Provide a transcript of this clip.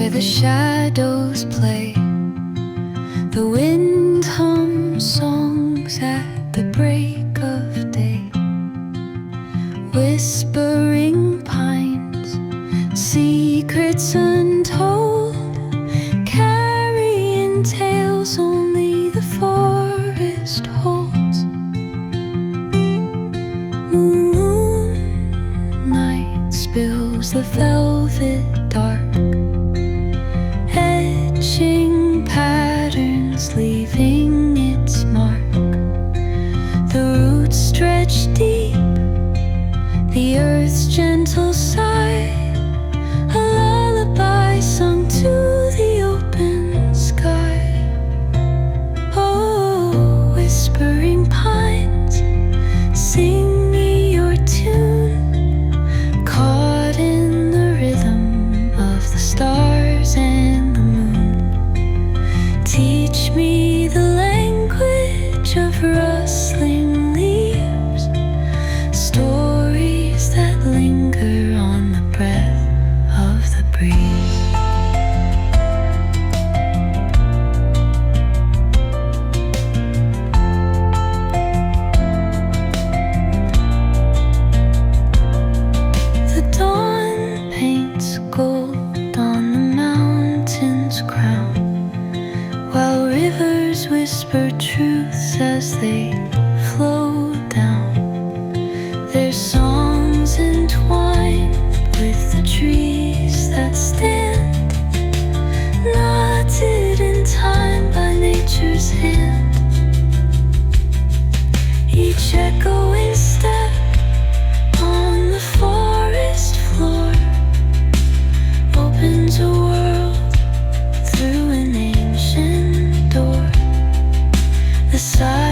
where the shadows play. The wind hums songs at the break of day. Whispering pines, secrets untold, carrying tales only the forest holds. Moonlight spills the velvet dark, etching patterns, leaving its mark. The roots stretch deep, the earth's gentle sigh, a lullaby sung to the open sky. Oh, whispering pines, sing me your tune, caught in the rhythm of the stars and the moon. Teach me the language of rustling leaves, stories that linger on the breath of the breeze. The dawn paints gold on the mountain's crown, while rivers whisper truths as they flow down. Their songs entwine with the trees that stand, knotted in time by nature's hand. Each echoing step on the forest floor opens a world through an ancient door. The silence